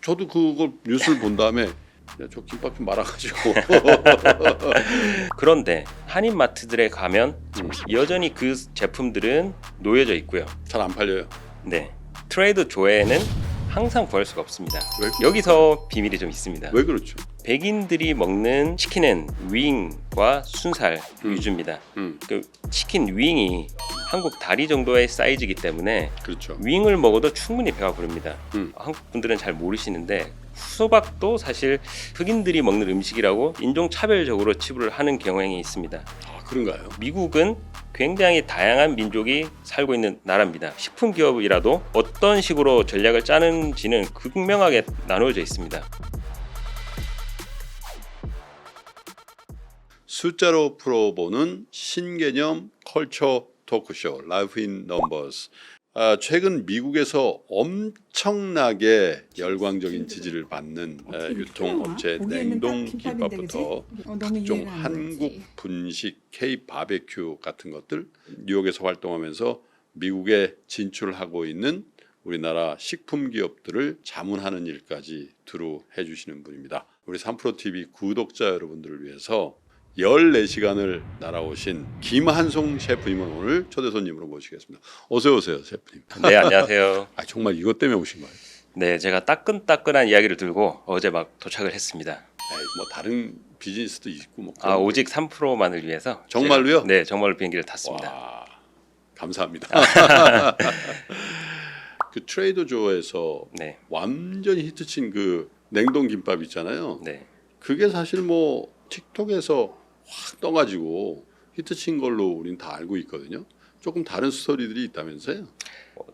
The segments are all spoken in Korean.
저도 그걸 뉴스를 본 다음에 야, 저 김밥 좀 말아가지고 그런데 한인마트들에 가면 여전히 그 제품들은 놓여져 있고요. 잘 안 팔려요. 네, 트레이더 조에는 항상 구할 수가 없습니다. 왜? 여기서 비밀이 좀 있습니다. 왜 그렇죠? 백인들이 먹는 치킨은 윙과 순살 위주입니다. 그 치킨 윙이 한국 다리 정도의 사이즈이기 때문에 그렇죠. 윙을 먹어도 충분히 배가 부릅니다. 한국 분들은 잘 모르시는데 수박도 사실 흑인들이 먹는 음식이라고 인종차별적으로 치부를 하는 경향이 있습니다. 아, 그런가요? 미국은 굉장히 다양한 민족이 살고 있는 나라입니다. 식품 기업이라도 어떤 식으로 전략을 짜는지는 극명하게 나누어져 있습니다. 숫자로 풀어보는 신개념 컬처 토크쇼 라이프 인 넘버스. 최근 미국에서 엄청나게 열광적인 지지를 받는 유통업체 냉동 김밥부터 각종 한국 분식 K 바베큐 같은 것들 뉴욕에서 활동하면서 미국에 진출하고 있는 우리나라 식품 기업들을 자문하는 일까지 두루 해주시는 분입니다. 우리 3프로TV 구독자 여러분들을 위해서 14시간을 날아오신 김한송 셰프님을 오늘 초대 손님으로 모시겠습니다. 어서 오세요, 셰프님. 네, 안녕하세요. 정말 이것 때문에 오신 거예요? 네, 제가 따끈따끈한 이야기를 들고 어제 막 도착을 했습니다. 뭐 다른 비즈니스도 있고 뭐. 오직 3%만을 위해서. 정말로요? 제가, 네, 정말로 비행기를 탔습니다. 와, 감사합니다. 그 트레이더 조에서 네. 완전히 히트친 그 냉동 김밥 있잖아요. 네. 그게 사실 뭐 틱톡에서 확 떠가지고 히트친 걸로 우린 다 알고 있거든요. 조금 다른 스토리들이 있다면서요?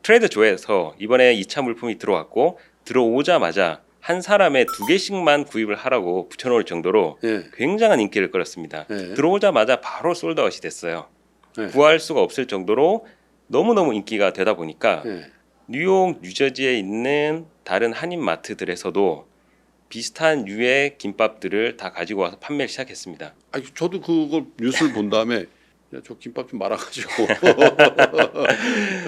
트레이더 조에서 이번에 2차 물품이 들어왔고 들어오자마자 한 사람에 2개씩만 구입을 하라고 붙여놓을 정도로 굉장한 인기를 끌었습니다. 들어오자마자 바로 솔드아웃이 됐어요. 구할 수가 없을 정도로 너무너무 인기가 되다 보니까 뉴욕, 뉴저지에 있는 다른 한인마트들에서도 비슷한 류의 김밥들을 다 가지고 와서 판매를 시작했습니다. 저도 그걸 뉴스를 본 다음에 야, 저 김밥 좀 말아가지고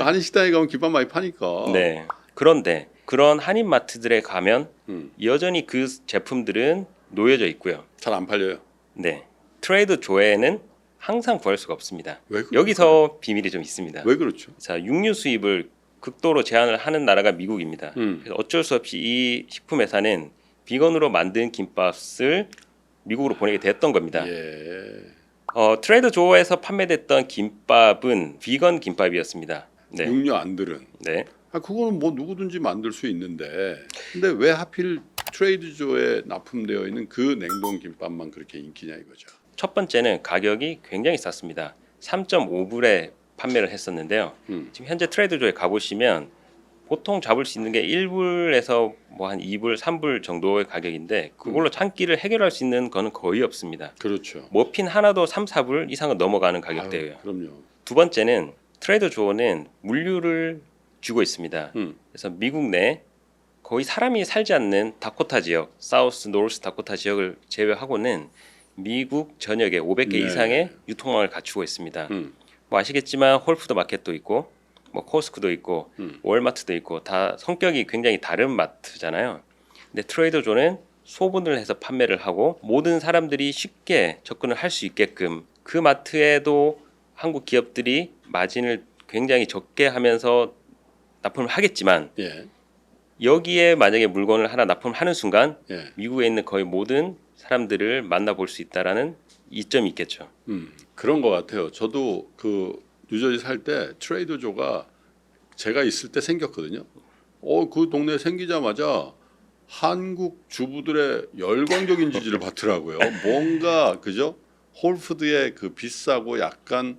한인식당에 가면 김밥 많이 파니까. 네. 그런데 그런 한인마트들에 가면 여전히 그 제품들은 놓여져 있고요. 잘 안 팔려요. 네. 트레이더 조에는 항상 구할 수가 없습니다. 왜 여기서 비밀이 좀 있습니다. 왜 그렇죠? 자, 육류 수입을 극도로 제한을 하는 나라가 미국입니다. 그래서 어쩔 수 없이 이 식품 회사는 비건으로 만든 김밥을 미국으로 보내게 됐던 겁니다. 트레이더 조에서 판매됐던 김밥은 비건 김밥이었습니다. 네. 육류 안 들은. 네. 그거는 뭐 누구든지 만들 수 있는데, 근데 왜 하필 트레이더 조에 납품되어 있는 그 냉동 김밥만 그렇게 인기냐 이거죠. 첫 번째는 가격이 굉장히 쌌습니다. 3.5불에 판매를 했었는데요. 지금 현재 트레이더 조에 가보시면 보통 잡을 수 있는 게 1불에서 뭐 한 2불, 3불 정도의 가격인데 그걸로 한 끼를 해결할 수 있는 거는 거의 없습니다. 그렇죠. 머핀 하나도 3, 4불 이상은 넘어가는 가격대예요. 그럼요. 두 번째는 트레이더 조는 물류를 주고 있습니다. 그래서 미국 내 거의 사람이 살지 않는 다코타 지역, 사우스, 노스 다코타 지역을 제외하고는 미국 전역에 500개 이상의 유통망을 갖추고 있습니다. 뭐 아시겠지만 홀푸드 마켓도 있고 뭐 코스트코도 있고 월마트도 있고 다 성격이 굉장히 다른 마트잖아요. 근데 트레이더 조는 소분을 해서 판매를 하고 모든 사람들이 쉽게 접근을 할 수 있게끔 그 마트에도 한국 기업들이 마진을 굉장히 적게 하면서 납품을 하겠지만 여기에 만약에 물건을 하나 납품하는 순간 미국에 있는 거의 모든 사람들을 만나볼 수 있다라는 이점이 있겠죠. 그런 것 같아요. 저도 그 뉴저지 살 때 트레이더 조가 제가 있을 때 생겼거든요. 그 동네에 생기자마자 한국 주부들의 열광적인 지지를 받더라고요. 뭔가 그죠? 홀푸드의 그 비싸고 약간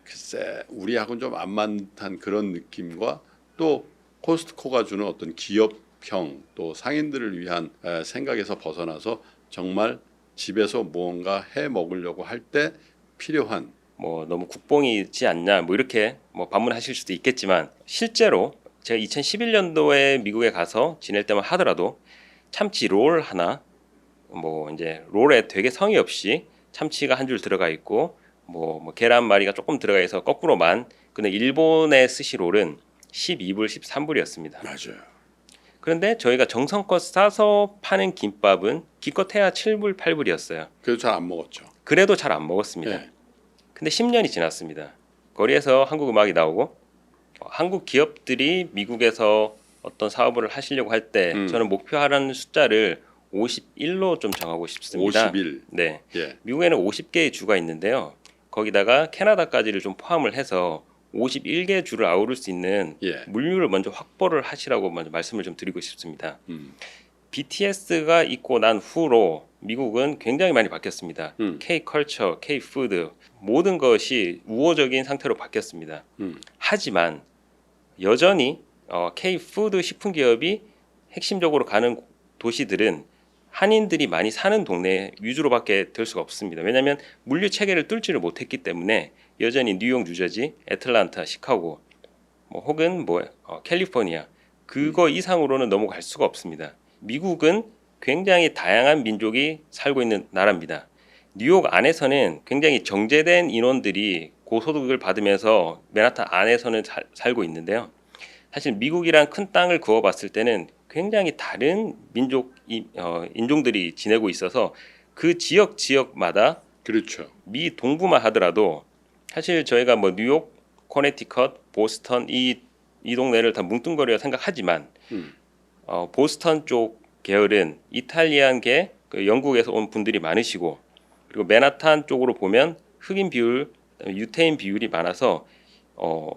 글쎄 우리하고는 좀 안 맞는 그런 느낌과 또 코스트코가 주는 어떤 기업형 또 상인들을 위한 생각에서 벗어나서 정말 집에서 무언가 해 먹으려고 할 때 필요한 뭐 너무 국뽕이지 않냐 뭐 이렇게 뭐 반문하실 수도 있겠지만 실제로 제가 2011년도에 미국에 가서 지낼 때만 하더라도 참치 롤 하나 뭐 이제 롤에 되게 성의 없이 참치가 한 줄 들어가 있고 뭐 계란말이가 조금 들어가 있어 거꾸로만 근데 일본의 스시 롤은 12불, 13불이었습니다. 맞아요. 그런데 저희가 정성껏 싸서 파는 김밥은 기껏해야 7불, 8불이었어요. 그래도 잘 안 먹었죠. 그래도 잘 안 먹었습니다. 예. 근데 10년이 지났습니다. 거리에서 한국 음악이 나오고 한국 기업들이 미국에서 어떤 사업을 하시려고 할 때 저는 목표하라는 숫자를 51로 좀 정하고 싶습니다. 51. 네. 예. 미국에는 50개의 주가 있는데요. 거기다가 캐나다까지를 좀 포함을 해서 51개 주를 아우를 수 있는 예. 물류를 먼저 확보를 하시라고 먼저 말씀을 좀 드리고 싶습니다. BTS가 있고 난 후로 미국은 굉장히 많이 바뀌었습니다. K-컬처, K-푸드 모든 것이 우호적인 상태로 바뀌었습니다. 하지만 여전히 K-푸드 식품 기업이 핵심적으로 가는 도시들은 한인들이 많이 사는 동네 위주로밖에 될 수가 없습니다. 왜냐하면 물류 체계를 뚫지를 못했기 때문에 여전히 뉴욕, 뉴저지, 애틀란타, 시카고 혹은 캘리포니아 그거 이상으로는 넘어갈 수가 없습니다. 미국은 굉장히 다양한 민족이 살고 있는 나라입니다. 뉴욕 안에서는 굉장히 정제된 인원들이 고소득을 받으면서 맨하탄 안에서는 살고 있는데요. 사실 미국이란 큰 땅을 그어봤을 때는 굉장히 다른 인종들이 지내고 있어서 그 지역마다 그렇죠. 미 동부만 하더라도 사실 저희가 뉴욕, 코네티컷, 보스턴 이 동네를 다 뭉뚱거려 생각하지만 보스턴 쪽 계열은 이탈리안계 영국에서 온 분들이 많으시고 그리고 맨하탄 쪽으로 보면 흑인 비율, 유태인 비율이 많아서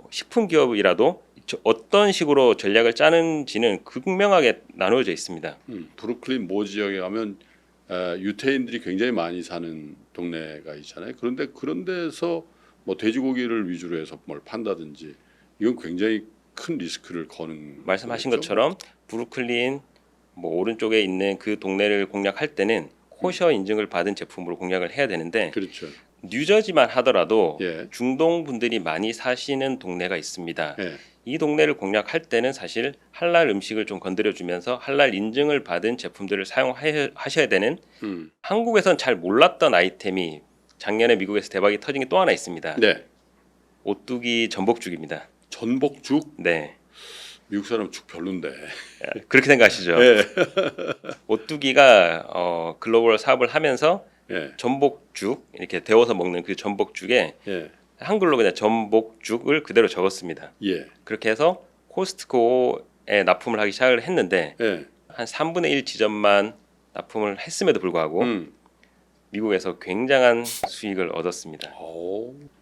식품 기업이라도 어떤 식으로 전략을 짜는지는 극명하게 나누어져 있습니다. 브루클린 모 지역에 가면 유태인들이 굉장히 많이 사는 동네가 있잖아요. 그런데 그런 데서 돼지고기를 위주로 해서 뭘 판다든지 이건 굉장히 큰 리스크를 거는 말씀하신 거겠죠? 것처럼 브루클린 오른쪽에 있는 그 동네를 공략할 때는 코셔 인증을 받은 제품으로 공략을 해야 되는데 그렇죠. 뉴저지만 하더라도 예. 중동 분들이 많이 사시는 동네가 있습니다. 예. 이 동네를 공략할 때는 사실 할랄 음식을 좀 건드려주면서 할랄 인증을 받은 제품들을 사용하셔야 되는 한국에선 잘 몰랐던 아이템이 작년에 미국에서 대박이 터진 게 또 하나 있습니다. 네. 오뚜기 전복죽입니다. 전복죽? 네. 미국 사람 죽 별론데. 그렇게 생각하시죠? 예. 오뚜기가 글로벌 사업을 하면서 예. 전복죽 이렇게 데워서 먹는 그 전복죽에 예. 한글로 그냥 전복죽을 그대로 적었습니다. 예. 그렇게 해서 코스트코에 납품을 하기 시작을 했는데 예. 한 3분의 1 지점만 납품을 했음에도 불구하고 미국에서 굉장한 수익을 얻었습니다.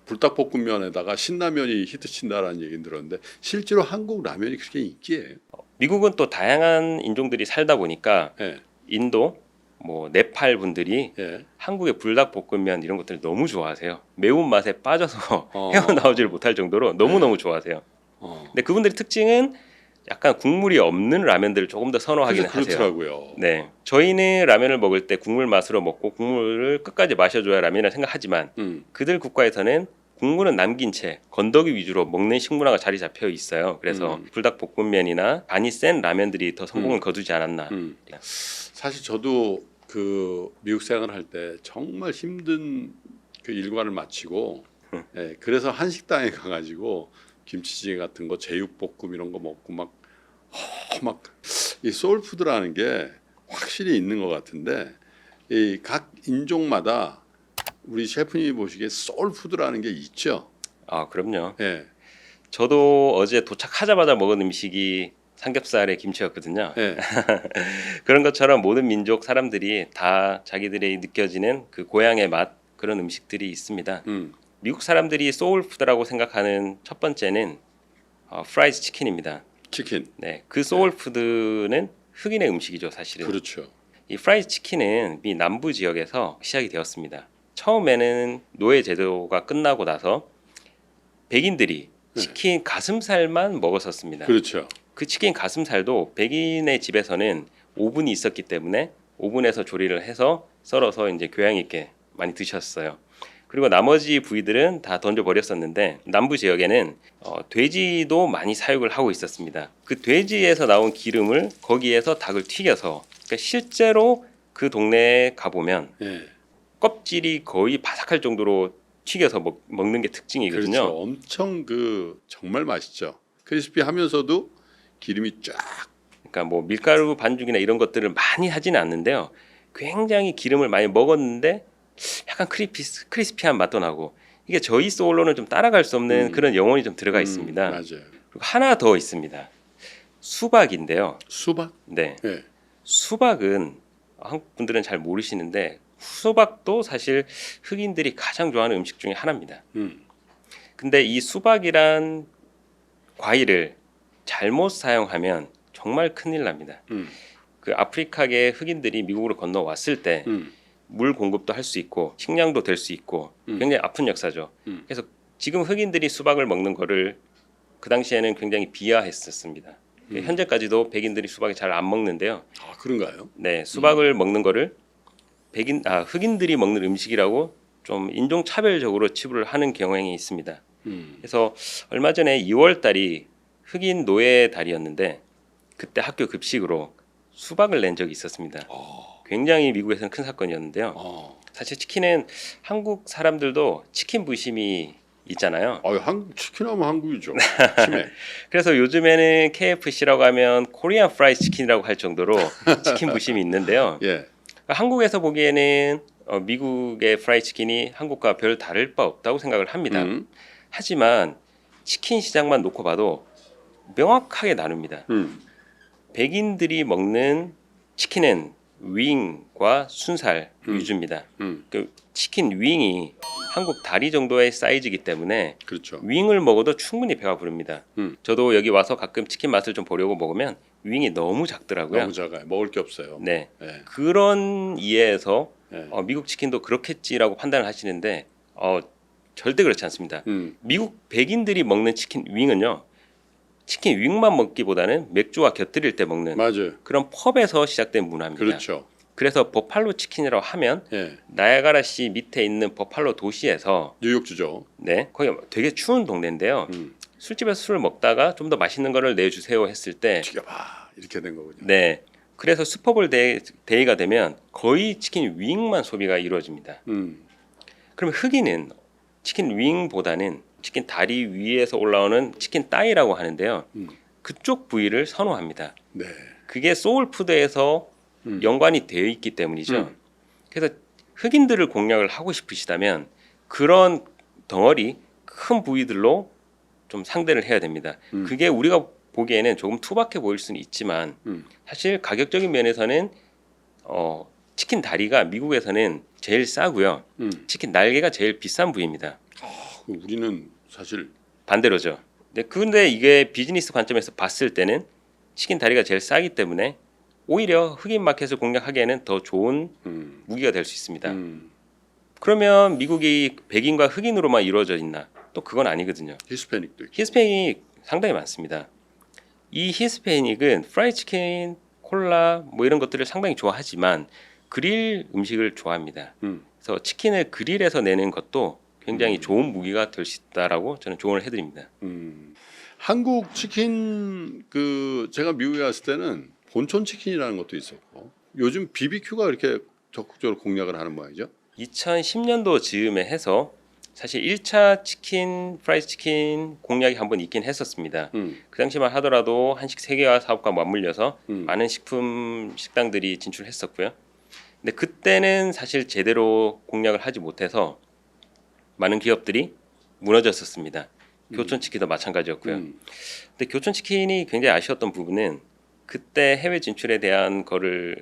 불닭볶음면에다가 신라면이 히트친다라는 얘기 들었는데 실제로 한국 라면이 그렇게 인기예요. 미국은 또 다양한 인종들이 살다 보니까 예. 인도, 네팔 분들이 예. 한국의 불닭볶음면 이런 것들을 너무 좋아하세요. 매운맛에 빠져서 헤어나오지를 못할 정도로 너무너무 좋아하세요. 근데 그분들의 특징은 약간 국물이 없는 라면들을 조금 더 선호하기는 하세요. 그렇더라고요. 네, 저희는 라면을 먹을 때 국물 맛으로 먹고 국물을 끝까지 마셔줘야 라면이라 생각하지만 그들 국가에서는 국물은 남긴 채 건더기 위주로 먹는 식문화가 자리 잡혀 있어요. 그래서 불닭볶음면이나 간이 센 라면들이 더 성공을 거두지 않았나. 사실 저도 그 미국 생활할 때 정말 힘든 그 일과를 마치고 예, 그래서 한식당에 가가지고 김치찌개 같은 거 제육볶음 이런 거 먹고 막 이 소울푸드라는 게 확실히 있는 것 같은데 이 각 인종마다 우리 셰프님이 보시기에 소울푸드라는 게 있죠. 아, 그럼요. 예. 저도 어제 도착하자마자 먹은 음식이 삼겹살에 김치였거든요. 예. 그런 것처럼 모든 민족 사람들이 다 자기들이 느껴지는 그 고향의 맛 그런 음식들이 있습니다. 미국 사람들이 소울푸드라고 생각하는 첫 번째는 프라이드 치킨입니다. 치킨. 네, 그 소울푸드는 흑인의 음식이죠, 사실은. 그렇죠. 이 프라이드 치킨은 미 남부 지역에서 시작이 되었습니다. 처음에는 노예 제도가 끝나고 나서 백인들이 치킨 가슴살만 먹었었습니다. 그렇죠. 그 치킨 가슴살도 백인의 집에서는 오븐이 있었기 때문에 오븐에서 조리를 해서 썰어서 이제 교양 있게 많이 드셨어요. 그리고 나머지 부위들은 다 던져버렸었는데 남부 지역에는 돼지도 많이 사육을 하고 있었습니다. 그 돼지에서 나온 기름을 거기에서 닭을 튀겨서 그러니까 실제로 그 동네에 가보면 예. 껍질이 거의 바삭할 정도로 튀겨서 먹는 게 특징이거든요. 그렇죠. 엄청 정말 맛있죠. 크리스피하면서도 기름이 쫙 그러니까 뭐 밀가루 반죽이나 이런 것들을 많이 하지는 않는데요. 굉장히 기름을 많이 먹었는데 약간 크리스피한 맛도 나고 이게 저희 소울로는 좀 따라갈 수 없는 그런 영혼이 좀 들어가 있습니다. 맞아요. 그리고 하나 더 있습니다. 수박인데요. 수박? 네, 예. 수박은 한국 분들은 잘 모르시는데 수박도 사실 흑인들이 가장 좋아하는 음식 중에 하나입니다. 근데 이 수박이란 과일을 잘못 사용하면 정말 큰일 납니다. 그 아프리카계 흑인들이 미국으로 건너왔을 때 물 공급도 할 수 있고 식량도 될 수 있고 굉장히 아픈 역사죠. 그래서 지금 흑인들이 수박을 먹는 거를 그 당시에는 굉장히 비하했었습니다. 현재까지도 백인들이 수박을 잘 안 먹는데요. 아, 그런가요? 네, 수박을 먹는 거를 흑인들이 먹는 음식이라고 좀 인종 차별적으로 치부를 하는 경향이 있습니다. 그래서 얼마 전에 2월 달이 흑인 노예 달이었는데 그때 학교 급식으로 수박을 낸 적이 있었습니다. 굉장히 미국에서는 큰 사건이었는데요. 사실 치킨은 한국 사람들도 치킨 부심이 있잖아요. 치킨하면 한국이죠. 치맥. 그래서 요즘에는 KFC라고 하면 코리안 프라이드 치킨이라고 할 정도로 치킨 부심이 있는데요. 예. 한국에서 보기에는 미국의 프라이드 치킨이 한국과 별 다를 바 없다고 생각을 합니다. 하지만 치킨 시장만 놓고 봐도 명확하게 나눕니다. 백인들이 먹는 치킨은 윙과 순살 위주입니다. 그 치킨 윙이 한국 다리 정도의 사이즈이기 때문에 그렇죠. 윙을 먹어도 충분히 배가 부릅니다. 저도 여기 와서 가끔 치킨 맛을 좀 보려고 먹으면 윙이 너무 작더라고요. 너무 작아요. 먹을 게 없어요. 네, 예. 그런 이해에서 예. 미국 치킨도 그렇겠지라고 판단을 하시는데 절대 그렇지 않습니다. 미국 백인들이 먹는 치킨 윙은요, 치킨 윙만 먹기보다는 맥주와 곁들일 때 먹는 맞아요. 그런 펍에서 시작된 문화입니다. 그렇죠. 그래서 버팔로 치킨이라고 하면 예. 나야가라시 밑에 있는 버팔로 도시에서 뉴욕주죠. 네, 거기 되게 추운 동네인데요. 술집에서 술을 먹다가 좀 더 맛있는 거를 내주세요 했을 때 튀겨봐 이렇게 된 거군요. 네, 그래서 슈퍼볼 데이가 되면 거의 치킨 윙만 소비가 이루어집니다. 그럼 흑인은 치킨 윙보다는 치킨 다리 위에서 올라오는 치킨 따이라고 하는데요. 그쪽 부위를 선호합니다. 네. 그게 소울푸드에서 연관이 되어 있기 때문이죠. 그래서 흑인들을 공략을 하고 싶으시다면 그런 덩어리 큰 부위들로 좀 상대를 해야 됩니다. 그게 우리가 보기에는 조금 투박해 보일 수는 있지만 사실 가격적인 면에서는 치킨 다리가 미국에서는 제일 싸고요. 치킨 날개가 제일 비싼 부위입니다. 우리는 사실 반대로죠. 근데 이게 비즈니스 관점에서 봤을 때는 치킨 다리가 제일 싸기 때문에 오히려 흑인 마켓을 공략하기에는 더 좋은 무기가 될 수 있습니다. 그러면 미국이 백인과 흑인으로만 이루어져 있나? 또 그건 아니거든요. 히스패닉도 있고. 히스패닉 상당히 많습니다. 이 히스패닉은 프라이 치킨, 콜라 뭐 이런 것들을 상당히 좋아하지만 그릴 음식을 좋아합니다. 그래서 치킨을 그릴에서 내는 것도 굉장히 좋은 무기가 될 수 있다라고 저는 조언을 해드립니다. 한국 치킨 제가 미국에 갔을 때는 본촌 치킨이라는 것도 있었고 요즘 BBQ가 이렇게 적극적으로 공략을 하는 모양이죠. 2010년도 즈음에 해서 사실 1차 치킨 프라이드 치킨 공략이 한번 있긴 했었습니다. 그 당시만 하더라도 한식 세계화 사업과 맞물려서 많은 식당들이 진출했었고요. 근데 그때는 사실 제대로 공략을 하지 못해서 많은 기업들이 무너졌었습니다. 교촌치킨도 마찬가지였고요. 근데 교촌치킨이 굉장히 아쉬웠던 부분은 그때 해외 진출에 대한 거를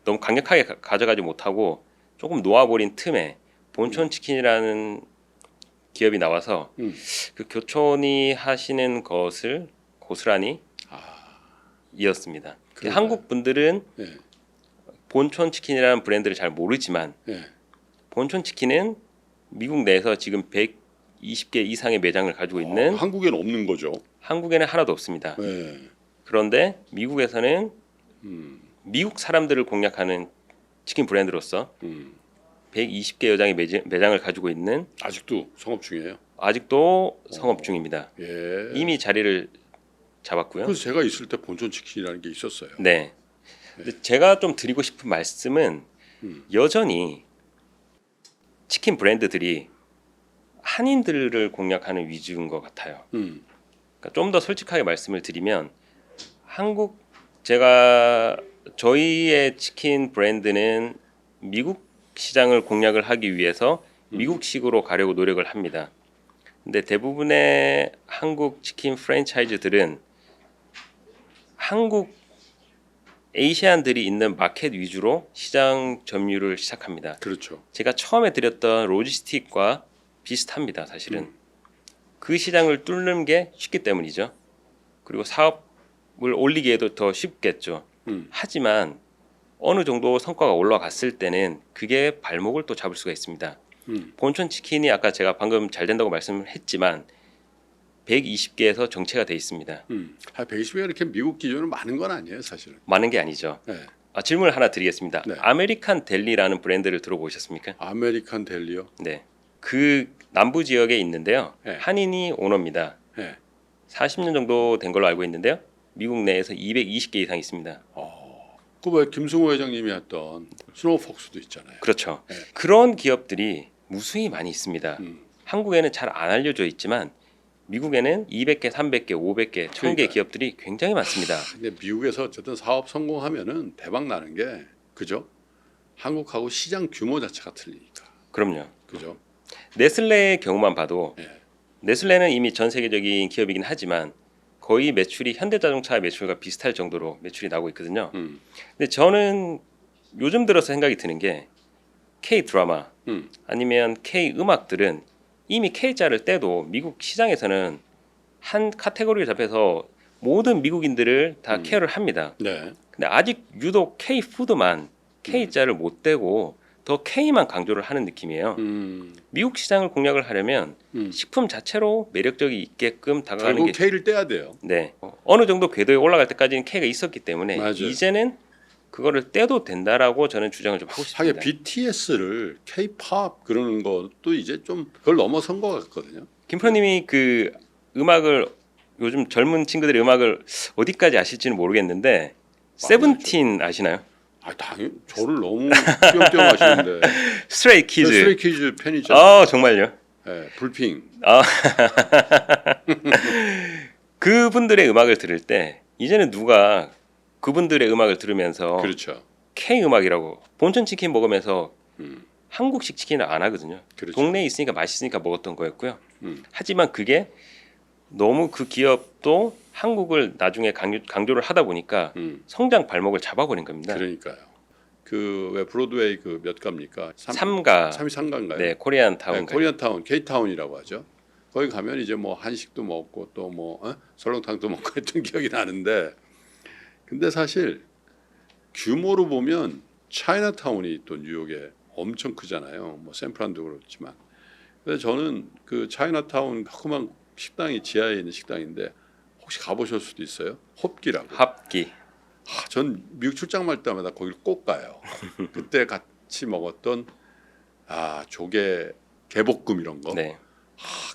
너무 강력하게 가져가지 못하고 조금 놓아버린 틈에 본촌치킨이라는 기업이 나와서 그 교촌이 하시는 것을 고스란히 이었습니다. 한국 분들은 네. 본촌치킨이라는 브랜드를 잘 모르지만 네. 본촌치킨은 미국 내에서 지금 120개 이상의 매장을 가지고 있는 한국에는 없는 거죠. 한국에는 하나도 없습니다. 네. 그런데 미국에서는 미국 사람들을 공략하는 치킨 브랜드로서 120개 여장의 매장을 가지고 있는 아직도 성업 중이에요. 아직도 성업 중입니다. 예. 이미 자리를 잡았고요. 그래서 제가 있을 때 본촌 치킨이라는 게 있었어요. 네. 근데 제가 좀 드리고 싶은 말씀은 여전히 치킨 브랜드들이 한인들을 공략하는 위주인 것 같아요. 그러니까 좀 더 솔직하게 말씀을 드리면 한국 저희의 치킨 브랜드는 미국 시장을 공략을 하기 위해서 미국식으로 가려고 노력을 합니다. 근데 대부분의 한국 치킨 프랜차이즈들은 한국 에이시안들이 있는 마켓 위주로 시장 점유를 시작합니다. 그렇죠. 제가 처음에 드렸던 로지스틱과 비슷합니다. 사실은 그 시장을 뚫는 게 쉽기 때문이죠. 그리고 사업을 올리기에도 더 쉽겠죠. 하지만 어느 정도 성과가 올라갔을 때는 그게 발목을 또 잡을 수가 있습니다. 본천 치킨이 아까 제가 방금 잘 된다고 말씀을 했지만 120개에서 정체가 돼 있습니다. 120개가 이렇게 미국 기준으로 많은 건 아니에요, 사실은. 많은 게 아니죠. 네. 질문을 하나 드리겠습니다. 네. 아메리칸 델리라는 브랜드를 들어보셨습니까? 아메리칸 델리요? 네. 그 남부 지역에 있는데요. 네. 한인이 오너입니다. 네. 40년 정도 된 걸로 알고 있는데요. 미국 내에서 220개 이상 있습니다. 그 왜 김승호 회장님이 했던 스노우폭스도 있잖아요. 그렇죠. 네. 그런 기업들이 무수히 많이 있습니다. 음. 한국에는 잘 안 알려져 있지만 미국에는 200개, 300개, 500개, 1000개 그러니까요. 기업들이 굉장히 많습니다. 근데 미국에서 어쨌든 사업 성공하면은 대박 나는 게 그죠? 한국하고 시장 규모 자체가 틀리니까. 그럼요. 그죠? 네슬레의 경우만 봐도 예. 네슬레는 이미 전 세계적인 기업이긴 하지만 거의 매출이 현대자동차 매출과 비슷할 정도로 매출이 나오고 있거든요. 근데 저는 요즘 들어서 생각이 드는 게 K 드라마 아니면 K 음악들은 이미 K자를 떼도 미국 시장에서는 한 카테고리에 잡혀서 모든 미국인들을 다 케어를 합니다. 네. 근데 아직 유독 K 푸드만 K자를 못 떼고 더 K만 강조를 하는 느낌이에요. 미국 시장을 공략을 하려면 식품 자체로 매력적이 있게끔 다가가는 결국 게 K를 떼야 돼요. 네. 어느 정도 궤도에 올라갈 때까지는 K가 있었기 때문에 맞아요. 이제는 그거를 떼도 된다라고 저는 주장을 좀 하고 하긴 싶습니다. BTS를 K-팝 그러는 것도 이제 좀 그걸 넘어선 것 같거든요. 김프로님이 그 음악을 요즘 젊은 친구들의 음악을 어디까지 아실지는 모르겠는데 세븐틴 아시나요? 당연히 저를 너무 띄엄띄엄 하시는데. 스트레이 키즈. 스트레이 키즈 팬이잖아요. 정말요? 네, 불핑. 그분들의 음악을 들을 때 이제는 누가 그분들의 음악을 들으면서 그렇죠. K 음악이라고 본천 치킨 먹으면서 한국식 치킨을 안 하거든요. 그렇죠. 동네에 있으니까 맛있으니까 먹었던 거였고요. 음. 하지만 그게 너무 그 기업도 한국을 나중에 강조를 하다 보니까 성장 발목을 잡아버린 겁니다. 그러니까요. 그 왜 브로드웨이 그 몇 가입니까? 3가 3위 상가인가요? 네, 코리안 타운. 네, 코리안타운, K타운이라고 하죠. 거기 가면 이제 뭐 한식도 먹고 또 뭐 설렁탕도 먹고 했던 기억이 나는데, 근데 사실 규모로 보면 차이나타운이 또 뉴욕에 엄청 크잖아요. 뭐 샌프란도 그렇지만. 근데 저는 그 차이나타운 조그만 식당이 지하에 있는 식당인데 혹시 가보실 수도 있어요? 홉기라고. 합기. 전 미국 출장 갈 때마다 거기를 꼭 가요. 그때 같이 먹었던 조개 개볶음 이런 거. 네.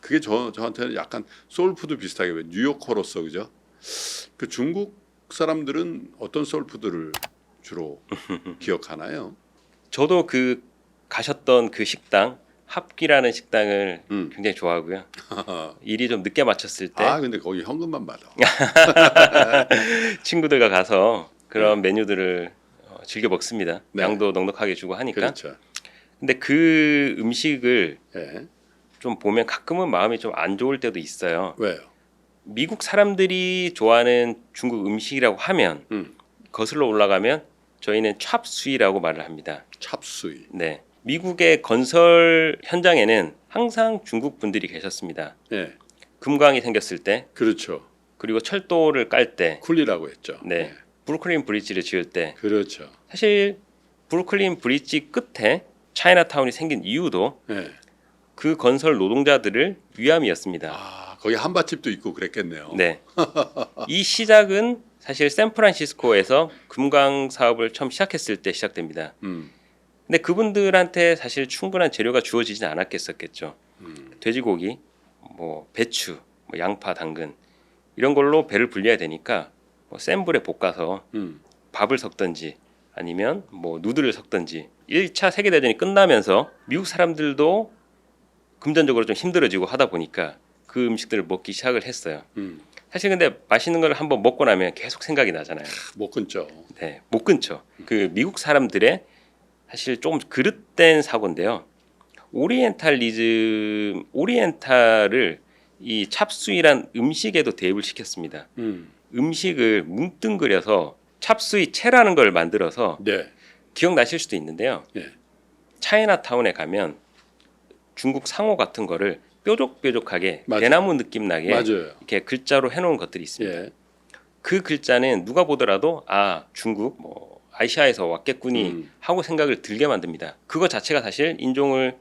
그게 저한테는 약간 소울푸드 비슷하게 왜 뉴요커로서 그죠? 그 중국 사람들은 어떤 소울푸드를 주로 기억하나요? 저도 그 가셨던 그 식당 합기라는 식당을 음. 굉장히 좋아하고요. 일이 좀 늦게 마쳤을 때 근데 거기 현금만 받아. 친구들과 가서 그런 메뉴들을 즐겨 먹습니다. 네. 양도 넉넉하게 주고 하니까. 그렇죠. 근데 그 음식을 예. 좀 보면 가끔은 마음이 좀 안 좋을 때도 있어요. 왜요? 미국 사람들이 좋아하는 중국 음식이라고 하면 거슬러 올라가면 저희는 찹수이라고 말을 합니다. 찹수이. 네. 미국의 건설 현장에는 항상 중국 분들이 계셨습니다. 예. 금광이 생겼을 때, 그렇죠. 그리고 철도를 깔 때, 쿨리라고 했죠. 네. 예. 브루클린 브리지를 지을 때, 그렇죠. 사실 브루클린 브리지 끝에 차이나타운이 생긴 이유도 예. 그 건설 노동자들을 위함이었습니다. 거기 한밭집도 있고 그랬겠네요. 네. 이 시작은 사실 샌프란시스코에서 금광 사업을 처음 시작했을 때 시작됩니다. 근데 그분들한테 사실 충분한 재료가 주어지진 않았겠었겠죠. 돼지고기, 뭐 배추, 뭐 양파, 당근 이런 걸로 배를 불려야 되니까 뭐 센 불에 볶아서 밥을 섞든지 아니면 뭐 누들을 섞든지 1차 세계대전이 끝나면서 미국 사람들도 금전적으로 좀 힘들어지고 하다 보니까 그 음식들을 먹기 시작을 했어요. 사실 근데 맛있는 걸 한번 먹고 나면 계속 생각이 나잖아요. 못 끊죠. 네, 못 끊죠. 그 미국 사람들의 사실 조금 그릇된 사고인데요. 오리엔탈을 이 찹수이란 음식에도 대입을 시켰습니다. 음식을 뭉뚱그려서 찹수이 채라는 걸 만들어서 네. 기억나실 수도 있는데요. 예. 차이나타운에 가면 중국 상호 같은 거를 뾰족뾰족하게 맞아요. 대나무 느낌 나게 맞아요. 이렇게 글자로 해놓은 것들이 있습니다. 예. 그 글자는 누가 보더라도 아 중국 뭐 아시아에서 왔겠구니 하고 생각을 들게 만듭니다. 그거 자체가 사실 인종을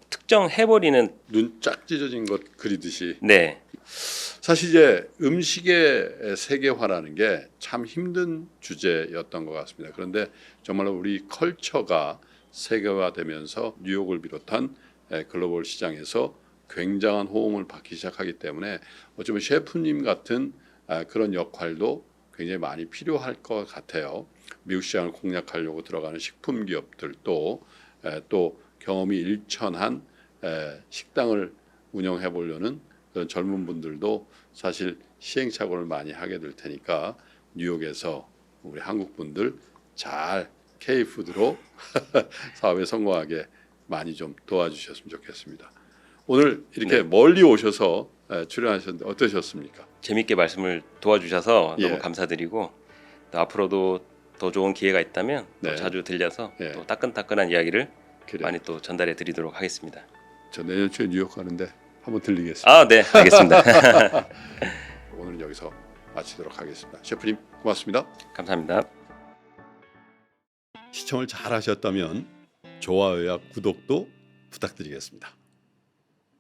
특정해버리는 눈 쫙 찢어진 것 그리듯이 네 사실 이제 음식의 세계화라는 게 참 힘든 주제였던 것 같습니다. 그런데 정말로 우리 컬처가 세계화되면서 뉴욕을 비롯한 글로벌 시장에서 굉장한 호응을 받기 시작하기 때문에 어쩌면 셰프님 같은 그런 역할도 굉장히 많이 필요할 것 같아요. 미국 시장을 공략하려고 들어가는 식품 기업들도 또 경험이 일천한 식당을 운영해 보려는 그런 젊은 분들도 사실 시행착오를 많이 하게 될 테니까 뉴욕에서 우리 한국 분들 잘 K푸드로 사업에 성공하게 많이 좀 도와주셨으면 좋겠습니다. 오늘 이렇게 네. 멀리 오셔서 출연하셨는데 어떠셨습니까? 재밌게 말씀을 도와주셔서 예. 너무 감사드리고 또 앞으로도 더 좋은 기회가 있다면 또 네. 자주 들려서 예. 또 따끈따끈한 이야기를 그래. 많이 또 전달해 드리도록 하겠습니다. 저 내년 초에 뉴욕 가는데 한번 들리겠습니다. 아, 네, 알겠습니다. 오늘은 여기서 마치도록 하겠습니다. 셰프님 고맙습니다. 감사합니다. 시청을 잘 하셨다면 좋아요와 구독도 부탁드리겠습니다.